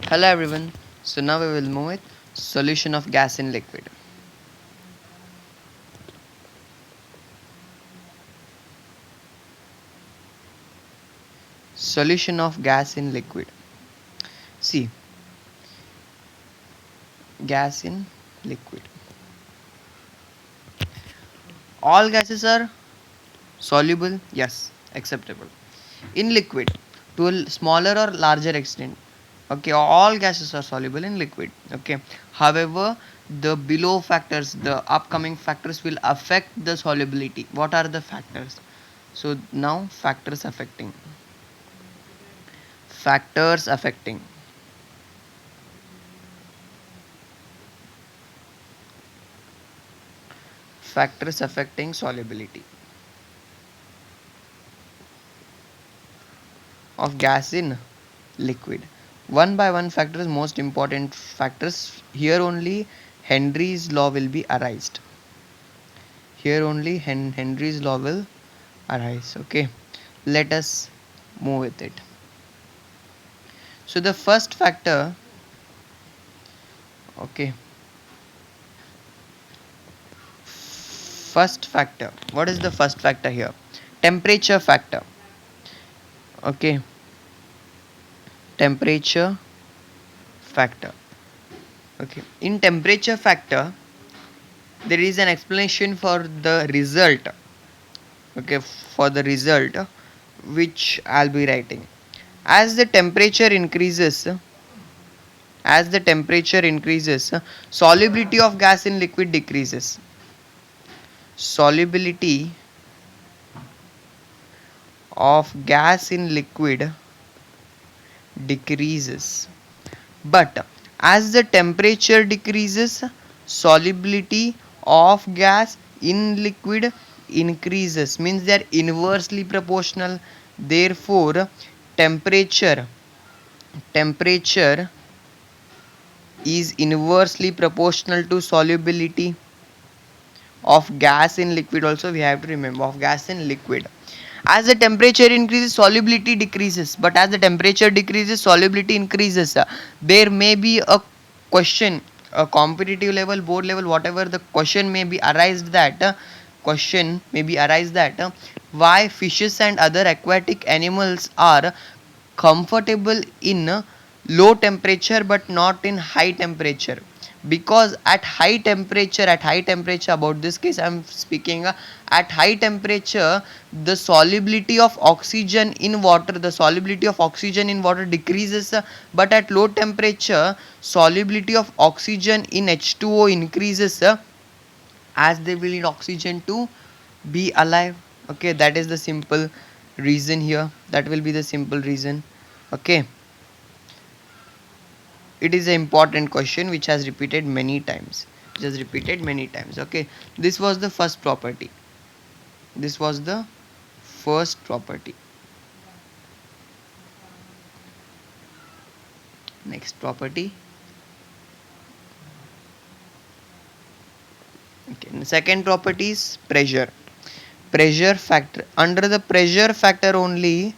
Hello everyone. So now we will move it solution of gas in liquid. Solution of gas in liquid. See, gas in liquid. All gases are soluble, yes, acceptable. In liquid, to a smaller or larger extent. Okay, all gases are soluble in liquid. Okay, however, the below factors, the upcoming factors will affect the solubility. What are the factors? So now factors affecting factors affecting solubility of gas in liquid. One by one factors, most important factors. Here only Henry's law will be arised. Here only Henry's law will arise. Okay, let us move with it. So the first factor, okay, first factor. What is the first factor here? Temperature factor. Okay, temperature factor. Okay, in temperature factor, there is an explanation for the result. Okay, for the result which I'll be writing. As the temperature increases, solubility of gas in liquid decreases. Solubility of gas in liquid decreases. But as the temperature decreases, solubility of gas in liquid increases, means they are inversely proportional. Therefore, temperature temperature is inversely proportional to solubility of gas in liquid. Also we have to remember, of gas in liquid. As the temperature increases, solubility decreases, but as the temperature decreases, solubility increases. There may be a question, a competitive level, board level, whatever the question may be arised, that why fishes and other aquatic animals are comfortable in low temperature but not in high temperature. Because at high temperature, about this case I am speaking, at high temperature the solubility of oxygen in water decreases, but at low temperature solubility of oxygen in H2O increases, as they will need oxygen to be alive. Okay, that is the simple reason here. That will be the simple reason. Okay, it is an important question which has repeated many times. Okay, this was the first property. Next property. Okay, and the second property is pressure factor. Under the pressure factor only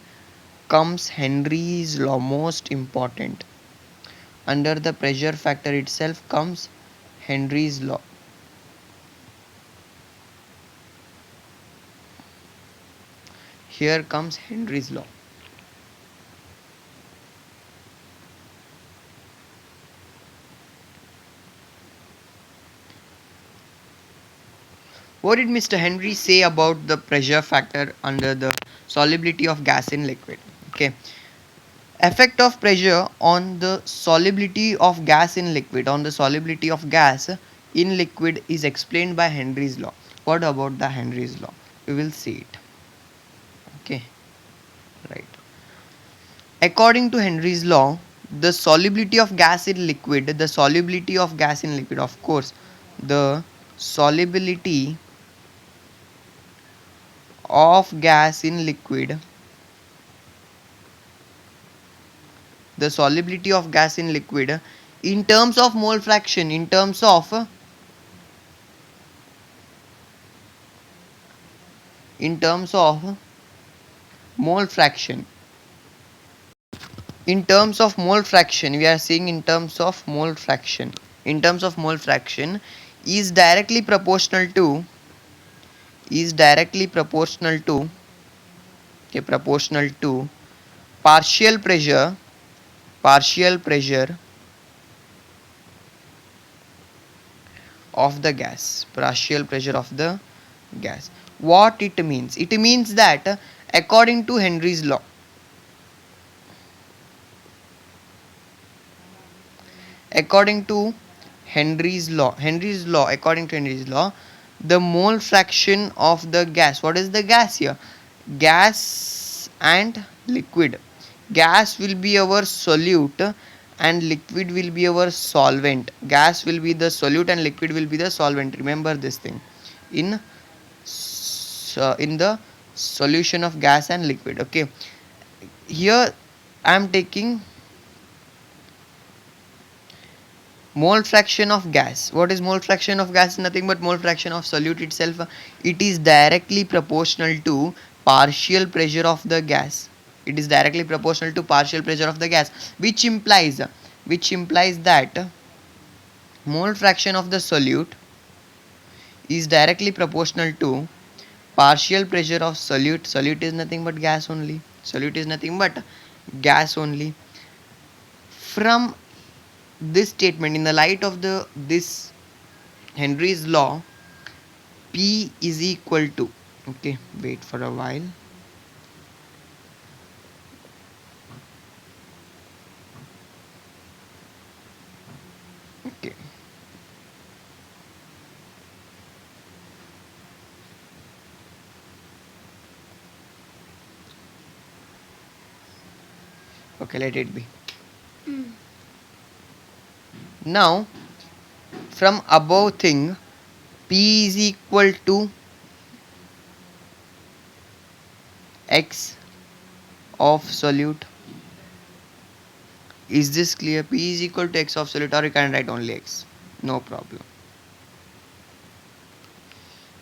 comes Henry's law, most important. Under the pressure factor itself comes Henry's law. Here comes Henry's law. What did Mr. Henry say about the pressure factor under the solubility of gas in liquid? Okay, effect of pressure on the solubility of gas in liquid, is explained by Henry's law. What about the Henry's law? We will see it. Okay, right. According to Henry's law, the solubility of gas in liquid, of course, the solubility of gas in liquid, in terms of mole fraction, in terms of mole fraction, in terms of mole fraction, we are saying in terms of mole fraction, in terms of mole fraction is directly proportional to, is directly proportional to, okay, proportional to partial pressure, partial pressure of the gas, partial pressure of the gas. What it means? It means that according to Henry's law, according to Henry's law, according to Henry's law, the mole fraction of the gas, what is the gas here? Gas and liquid. Gas will be our solute and liquid will be our solvent. Gas will be the solute and liquid will be the solvent. Remember this thing. In in the solution of gas and liquid. Okay. Here I am taking mole fraction of gas. What is mole fraction of gas? Nothing but mole fraction of solute itself. It is directly proportional to partial pressure of the gas. It is directly proportional to partial pressure of the gas, which implies that mole fraction of the solute is directly proportional to partial pressure of solute. Solute is nothing but gas only. Solute is nothing but gas only. From this statement, in the light of the this Henry's law, P is equal to, okay, wait for a while. Okay, okay, let it be. Now from above thing, P is equal to X of solute. Is this clear? P is equal to X of solute, or you can write only X, no problem.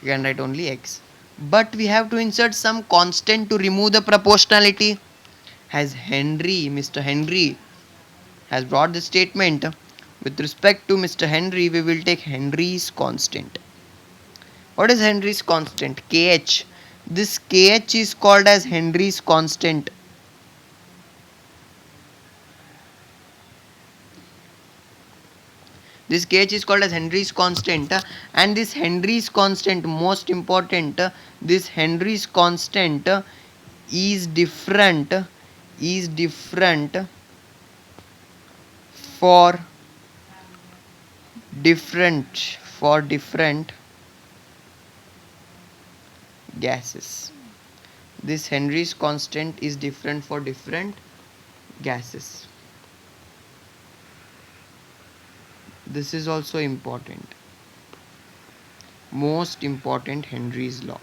You can write only X, but we have to insert some constant to remove the proportionality. As Mr. Henry has brought the statement, with respect to Mr. Henry, we will take Henry's constant. What is Henry's constant? KH. This KH is called as Henry's constant. This KH is called as Henry's constant, and this Henry's constant, most important, this Henry's constant is different for different gases. This Henry's constant is different for different gases. This is also important. Most important Henry's law.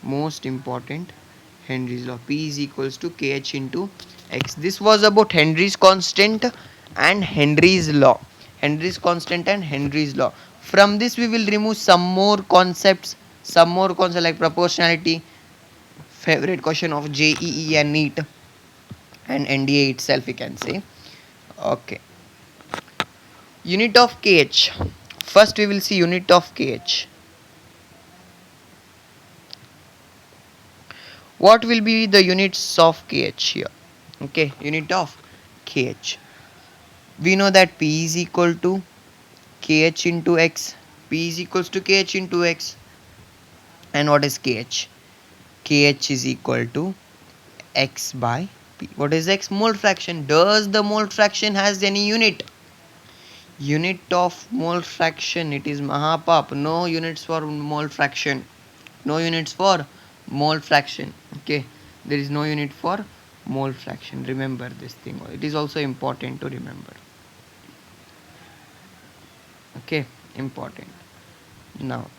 Most important Henry's law. P is equals to KH into X. This was about Henry's constant and Henry's law. Henry's constant and Henry's law. From this we will remove some more concepts like proportionality, favorite question of JEE and NEET and NDA itself, we can say. Okay. Unit of KH. First we will see unit of KH. What will be the units of KH here? Okay, unit of KH. We know that P is equal to KH into X. P is equals to KH into X. And what is KH? KH is equal to X by P. What is X? Mole fraction. Does the mole fraction has any unit? Unit of mole fraction, it is Mahapap. No units for mole fraction. No units for mole fraction. Okay, there is no unit for mole fraction. Remember this thing. It is also important to remember. Okay, important. Now,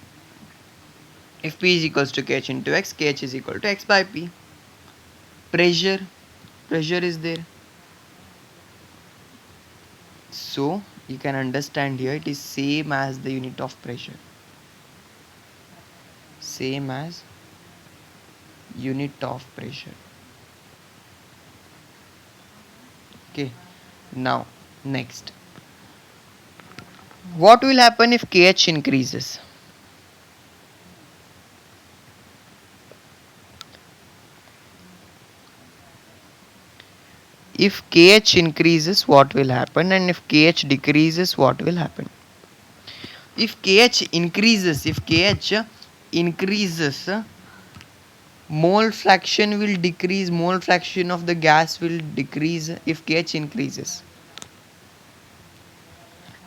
if P is equals to KH into X, KH is equal to X by P. Pressure is there. So you can understand here it is same as the unit of pressure. Same as unit of pressure. Okay, now next, what will happen if KH increases? If KH increases, what will happen, and if KH decreases, what will happen? If KH increases, mole fraction will decrease, mole fraction of the gas will decrease if KH increases.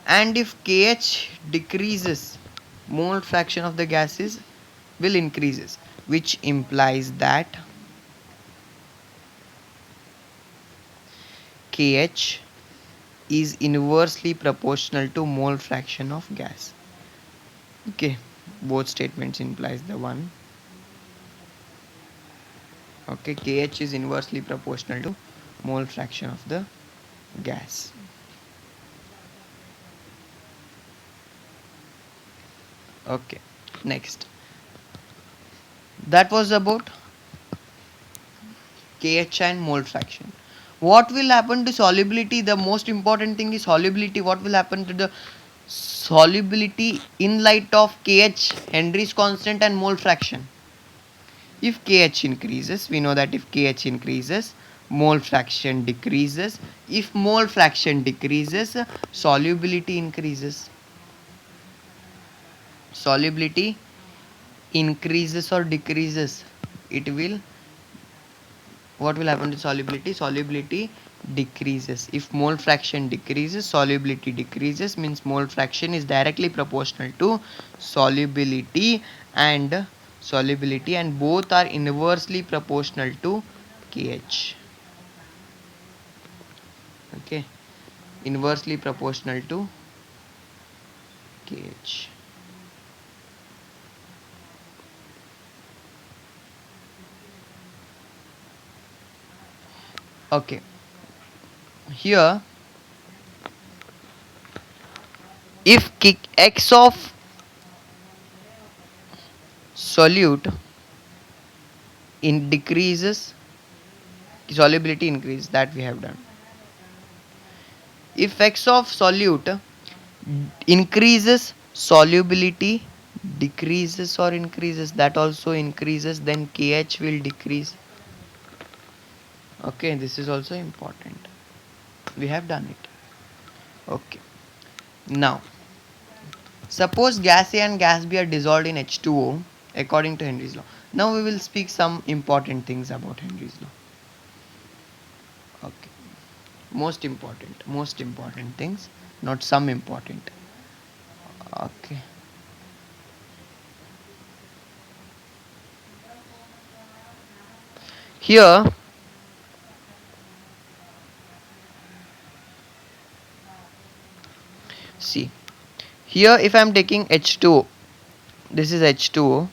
And if KH decreases, mole fraction of the gases will increases, which implies that KH is inversely proportional to mole fraction of gas. Okay, both statements implies the one. Okay, KH is inversely proportional to mole fraction of the gas. Okay, next, that was about KH and mole fraction. What will happen to solubility? The most important thing is solubility. What will happen to the solubility in light of KH, Henry's constant, and mole fraction? If KH increases, we know that if KH increases, mole fraction decreases. If mole fraction decreases, solubility increases. Solubility increases or decreases? It will, what will happen to solubility? Solubility decreases. If mole fraction decreases, solubility decreases, means mole fraction is directly proportional to solubility, and both are inversely proportional to KH. Okay, inversely proportional to KH. Okay, here if x of solute in decreases, solubility increase, that we have done. If x of solute increases, solubility decreases or increases, that also increases, then KH will decrease. Okay, this is also important. We have done it. Okay, now suppose gas A and gas B are dissolved in H2O according to Henry's law. Now we will speak some important things about Henry's law. Okay, most important things, not some important. Okay, here see, here if I am taking H2O, this is H2O.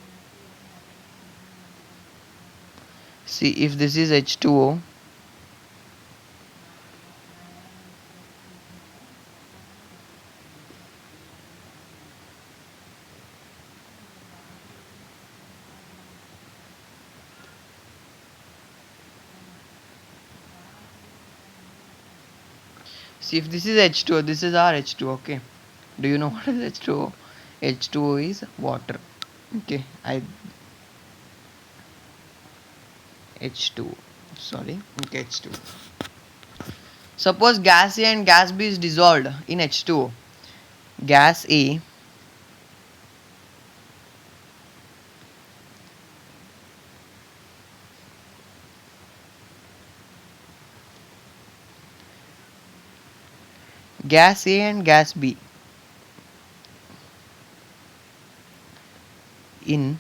See, if this is H2O, see if this is H2O, this is our H2O. Okay, do you know what is H2O? H2O is water. Okay, H2O, sorry. Okay, H2O. Suppose gas A and gas B is dissolved in H2O. Gas A and gas B in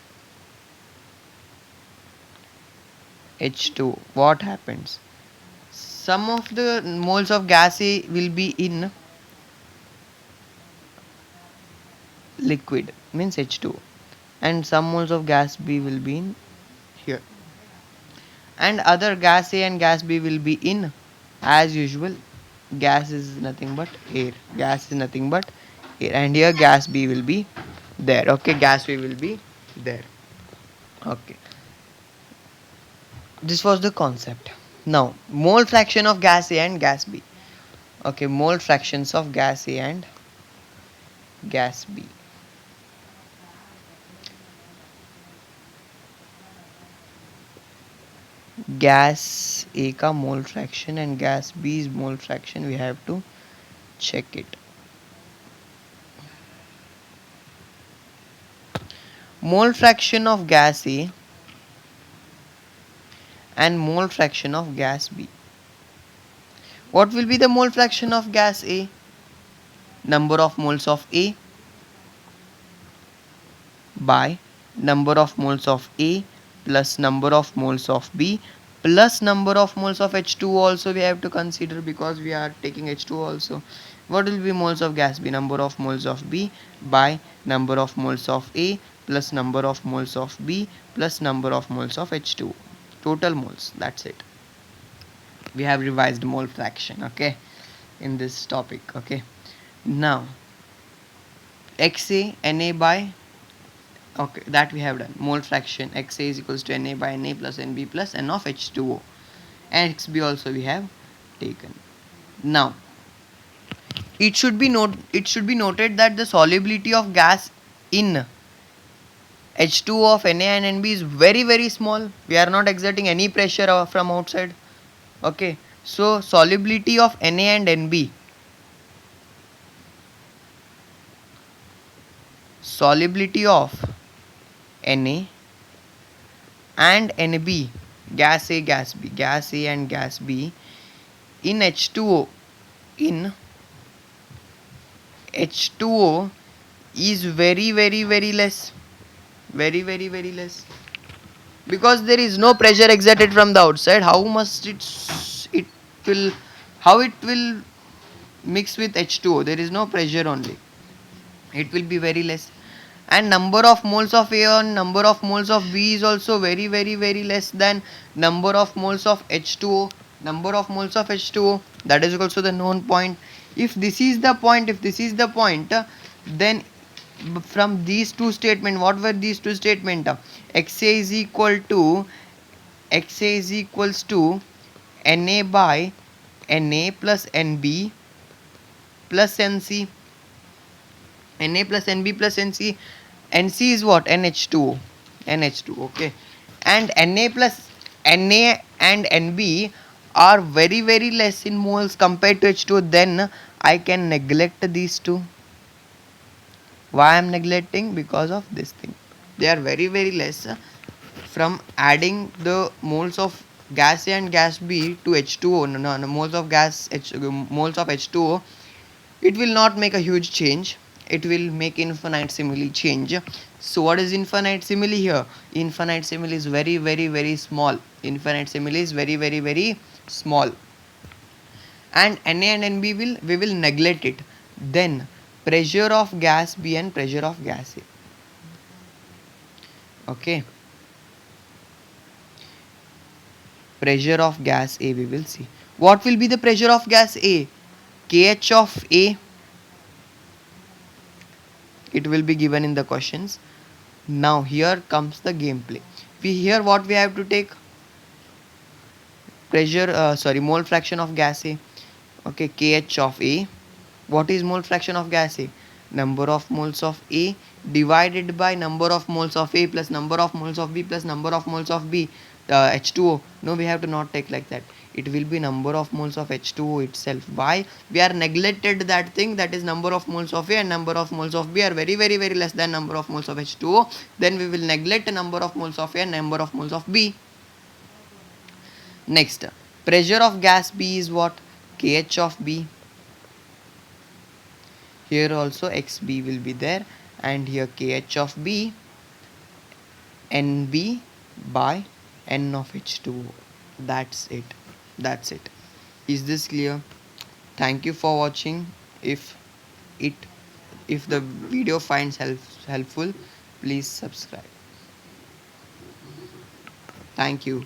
H2, what happens? Some of the moles of gas A will be in liquid, means H2, and some moles of gas B will be in here, and other gas A and gas B will be in, as usual, gas is nothing but air, and here gas B will be there. Okay, gas B will be there. Okay, this was the concept. Now mole fraction of gas A and gas B. Okay, mole fractions of gas A and gas B. Gas A का mole fraction and gas B's mole fraction, we have to check it. Mole fraction of gas A and mole fraction of gas B. What will be the mole fraction of gas A? Number of moles of A by number of moles of A plus number of moles of B plus number of moles of H2 also we have to consider, because we are taking H2 also. What will be moles of gas B? Number of moles of B by number of moles of A plus number of moles of B plus number of moles of H2. Total moles, that's it. We have revised mole fraction, okay, in this topic. Okay, now XA Na by, okay, that we have done. Mole fraction XA is equals to Na by Na plus Nb plus N of H2O, and XB also we have taken. Now it should be noted that the solubility of gas in H2O of Na and Nb is very small. We are not exerting any pressure from outside. Okay, so solubility of Na and Nb, solubility of Na and Nb, gas A, gas B, gas A and gas B in H2O, in H2O is very less, very less, because there is no pressure exerted from the outside. How must it will, how it will mix with H2O? There is no pressure only, it will be very less. And number of moles of A and number of moles of B is also very less than number of moles of H2O. Number of moles of H2O, that is also the known point. If this is the point, then from these two statements, what were these two statements? XA is equal to, XA is equals to Na by Na plus Nb plus Nc. Na plus Nb plus Nc. Nc is what? NH2O. NH2, okay. And Na plus Na and Nb are very less in moles compared to H2O. Then I can neglect these two. Why I am neglecting? Because of this thing. They are very less. From adding the moles of gas A and gas B to H2O, no, moles of gas moles of H2O, it will not make a huge change. It will make infinitesimally change. So what is infinitesimally here? Infinitesimally is very small. Infinitesimally is very small. And Na and Nb we will neglect it. Then pressure of gas B and pressure of gas A. Okay. Pressure of gas A we will see. What will be the pressure of gas A? Kh of A. It will be given in the questions. Now here comes the gameplay. Here what we have to take? Pressure, mole fraction of gas A. Okay, Kh of A. What is mole fraction of gas A? Number of moles of A divided by number of moles of A plus number of moles of B plus number of moles of B. H2O. No, we have to not take like that. It will be number of moles of H2O itself. Why? We are neglected that thing, that is number of moles of A and number of moles of B are very less than number of moles of H2O. Then we will neglect number of moles of A and number of moles of B. Next, pressure of gas B is what? Kh of B. Here also XB will be there, and here Kh of B, Nb by N of H2O. That's it. That's it. Is this clear? Thank you for watching. It if the video finds helpful, please subscribe. Thank you.